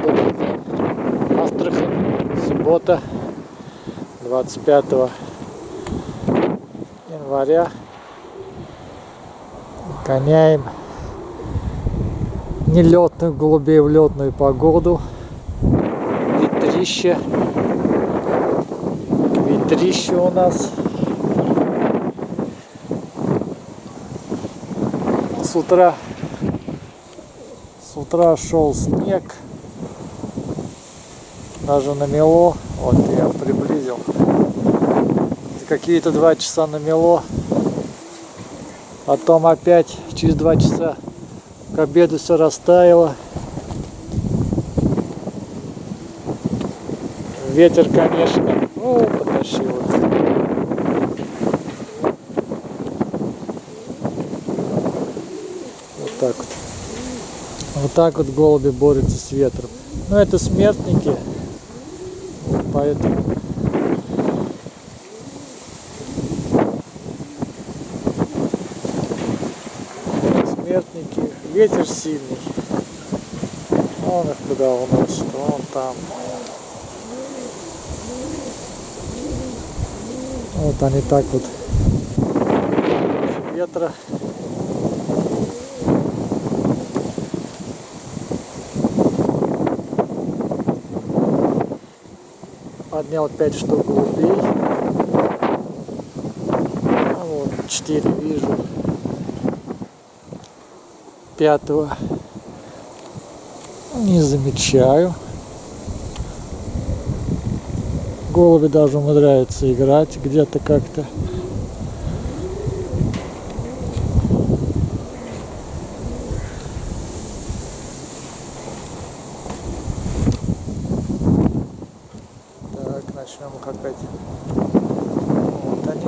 Добрый день. Астрахань. Суббота, 25 января. Гоняем нелетных голубей в летную погоду. Ветрище. Ветрище у нас. С утра шел снег. Даже намело. Вот я приблизил. Какие-то 2 часа намело. Потом опять через 2 часа к обеду все растаяло. Ветер, конечно, потащил. Вот так вот. Вот так вот голуби борются с ветром. Но это смертники, поэтому смертники. Ветер сильный. Он их куда уносит, вон там. Вот они так вот. Ветра. Поднял 5 штук голубей. Вот 4 вижу. 5-го не замечаю. Голуби даже умудряются играть где-то как-то. Так, начнем их опять. Вот они.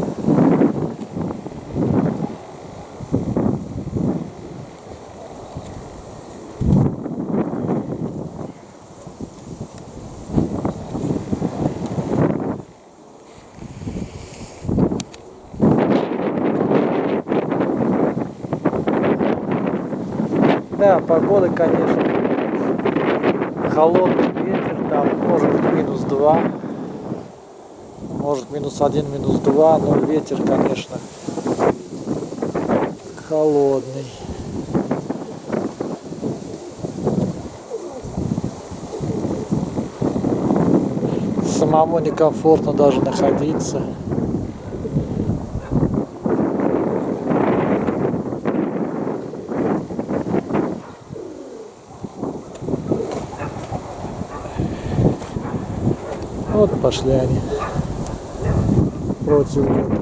Да, погода, конечно, холодный ветер, там может быть -2, может -1, -2, но ветер, конечно, холодный. Самому некомфортно даже находиться. Вот пошли они против ветра.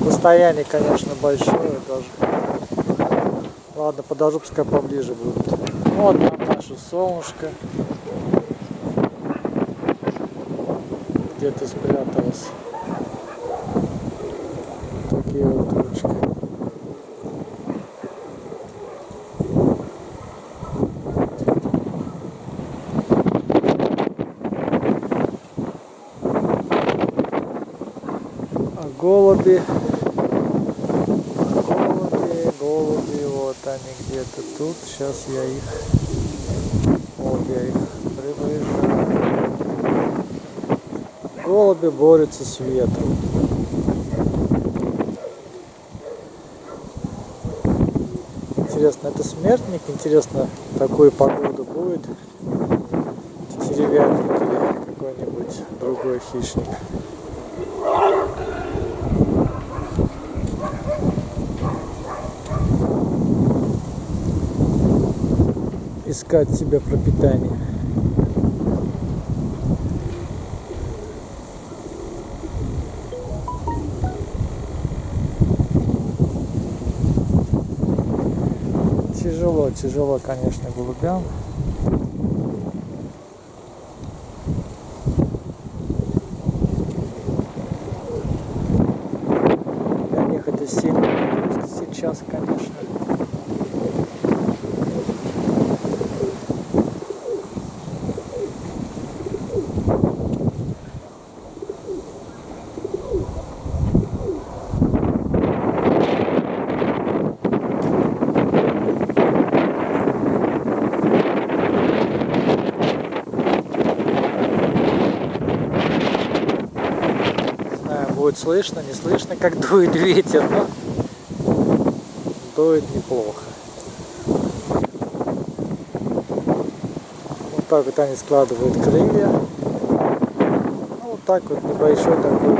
Расстояние, конечно, большое даже. Ладно, подожду, пускай поближе будут. Вот там наше солнышко. Где-то спряталось. Такие вот ручки. Голуби, вот они где-то тут. Сейчас я их, вот я их приближаю. Голуби борются с ветром. Интересно, это смертник? Интересно, такую погоду будет? Деревянник или какой-нибудь другой хищник? Искать себе пропитание. Тяжело, конечно, голубям. Для них это сильно сейчас, конечно. слышно, не слышно, как дует ветер, но дует неплохо. Вот так вот они складывают крылья. Ну, вот так вот небольшой такой.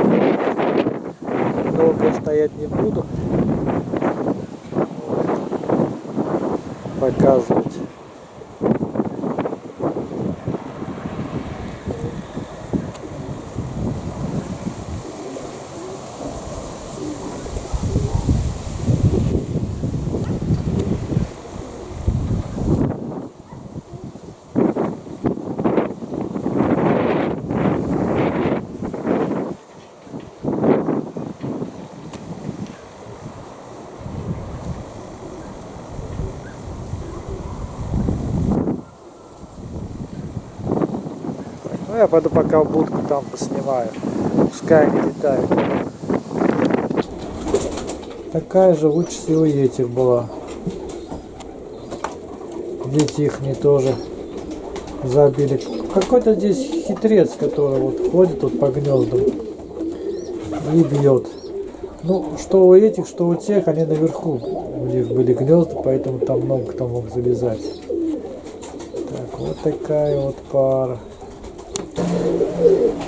Долго стоять не буду. Вот. Показывать. Ну, я пойду пока в будку там поснимаю. Пускай они летают. Такая же участь и у этих была. Дети их не тоже забили. Какой-то здесь хитрец, который вот ходит тут по гнездам и бьет. Ну, что у этих, что у тех, они наверху. У них были гнезда, поэтому там много кто мог залезать. Так, вот такая вот пара.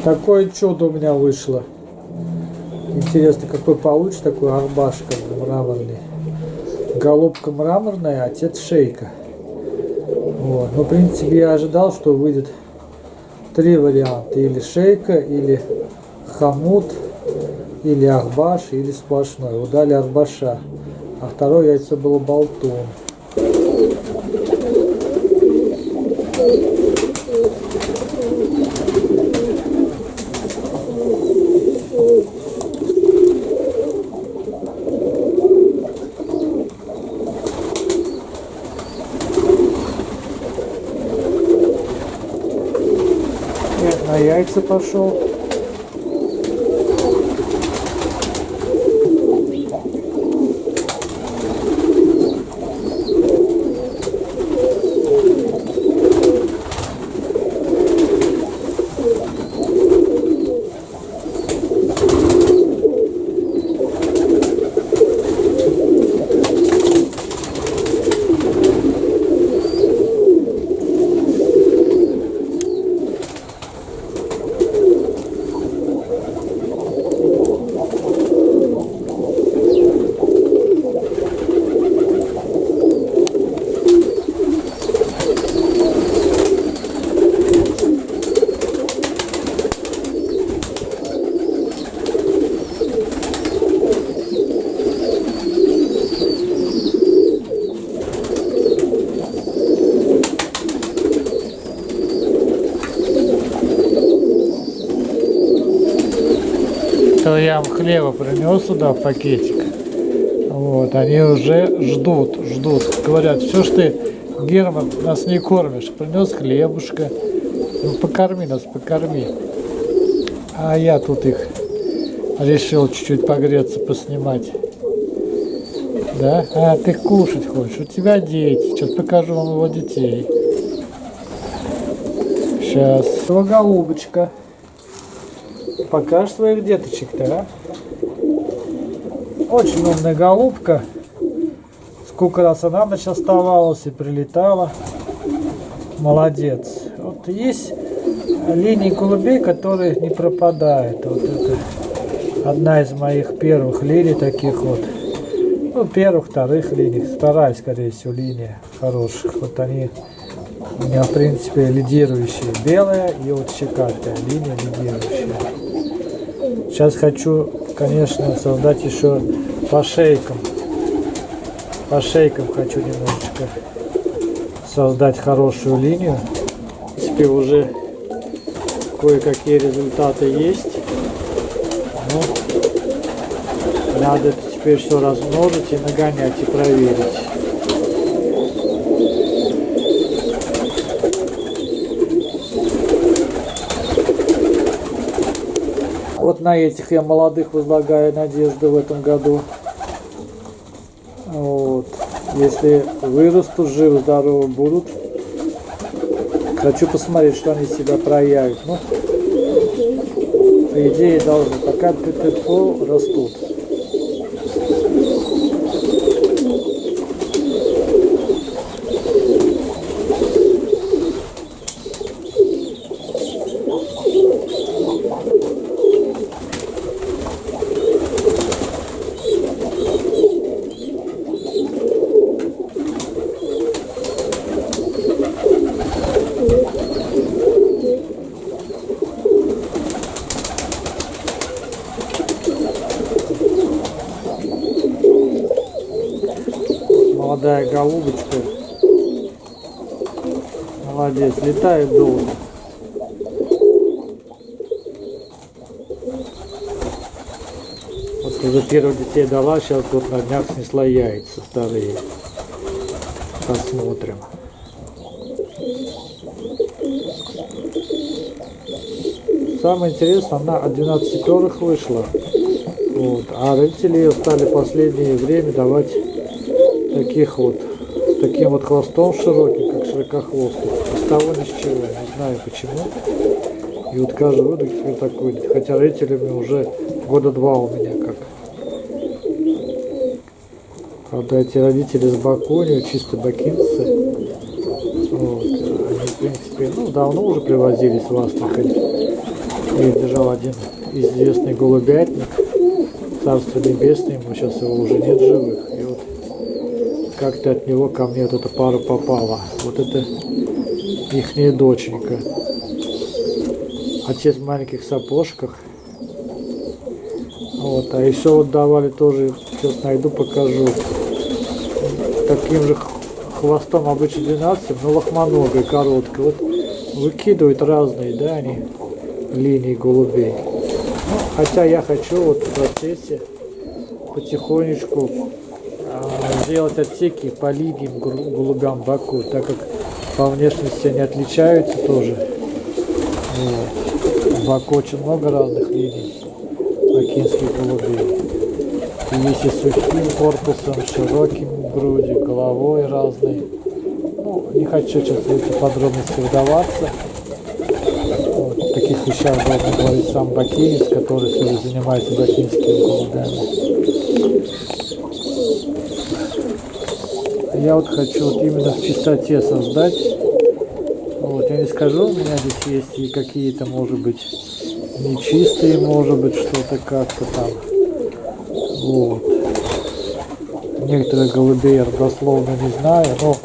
Такое чудо у меня вышло. Интересно, какой получится такой арбашка мраморный. Голубка мраморная, отец шейка. Вот. Но в принципе я ожидал, что выйдет 3 варианта. Или шейка, или хомут, или ахбаш, или сплошной. Вот дали ахбаша. А второе яйцо было болтун. На яйца пошел. То я им хлеба принес сюда в пакетик. Вот, они уже ждут. Говорят, что ж ты, Герман, нас не кормишь. Принес хлебушка. Ну, покорми нас, покорми. А я тут их решил чуть-чуть погреться, поснимать. Да? А, ты кушать хочешь? У тебя дети. Сейчас покажу вам его детей. Сейчас. Его голубочка. Покажешь своих деточек-то, а? Очень умная голубка. Сколько раз она на ночь оставалась и прилетала. Молодец. Вот есть линии голубей, которые не пропадают. Вот это одна из моих первых линий таких вот. Ну, первых, вторых линий. Вторая, скорее всего, линия хороших. Вот они у меня, в принципе, лидирующие. Белая и вот щекастая линия лидирующая. Сейчас хочу, конечно, создать еще по шейкам. По шейкам хочу немножечко создать хорошую линию. В принципе, уже кое-какие результаты есть. Но надо это теперь все размножить и нагонять и проверить. Вот на этих я молодых возлагаю надежду в этом году. Вот. Если вырастут, живы, здоровы будут. Хочу посмотреть, что они себя проявят. Ну, По идее должны, пока петельфу растут. Молодая голубочка. Молодец, летает долго. Вот уже первых детей дала, сейчас вот на днях снесла яйца вторые. Посмотрим. Самое интересное, она от 12 перых вышла. Вот. А родители ее стали в последнее время давать таких вот, с таким вот хвостом широким, как широкохвостый. С того ни с чего, не знаю почему. И вот каждый выдох теперь такой. Хотя родителями уже года 2 у меня как. Правда, эти родители с Бакунью, чисто бакинцы. Вот. Они, в принципе, давно уже привозились в Астрахань. И держал один известный голубятник. Царство небесное, ему сейчас его уже нет живых. И вот как-то от него ко мне вот эта пара попала. Вот это ихняя доченька. Отец в маленьких сапожках. Вот, а еще вот давали тоже, сейчас найду, покажу. Таким же хвостом обычно 12, но лохмоногой, короткой. Вот выкидывают разные, да, они линии голубей. Ну, хотя я хочу вот в процессе потихонечку сделать отсеки по линиям голубям Баку, так как по внешности они отличаются тоже. Вот. В Баку очень много разных линий бакинских голубей. И есть и сухим корпусом, широким грудью, головой разной. Ну, не хочу сейчас в эти подробности вдаваться. Вот. В таких вещах должен говорить сам бакинец, который все же занимается бакинскими голубями. Я вот хочу вот именно в чистоте создать. Вот, я не скажу, у меня здесь есть и какие-то, может быть, нечистые, может быть, что-то как-то там. Вот. Некоторых голубей я дословно не знаю, но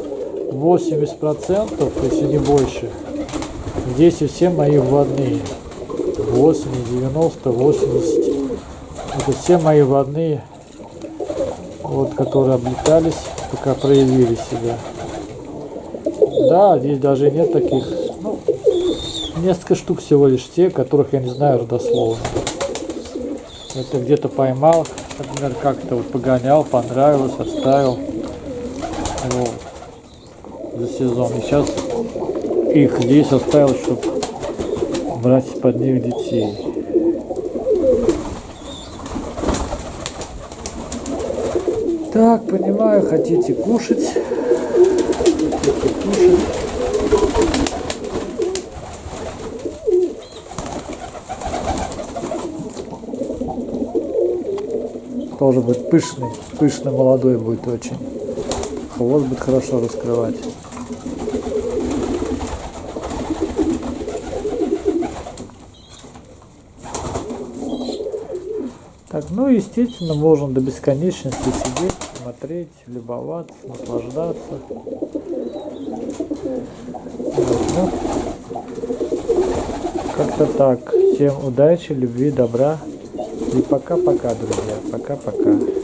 80%, если не больше, здесь и все мои вводные. 80, 90, 80. Это все мои вводные, вот, которые облетались, пока проявили себя. Да, здесь даже нет таких, несколько штук всего лишь те, которых я не знаю родословно. Это где-то поймал, например, как-то вот погонял, понравилось, оставил. Вот. За сезон. И сейчас их здесь оставил, чтобы брать из-под них детей. Так, понимаю, хотите кушать. Хотите кушать. Тоже будет пышный, пышный молодой будет очень. Хвост будет хорошо раскрывать. Так, ну естественно, можно до бесконечности сидеть, смотреть, любоваться, наслаждаться. Вот, ну, как-то так. Всем удачи, любви, добра. И пока-пока, друзья. Пока-пока.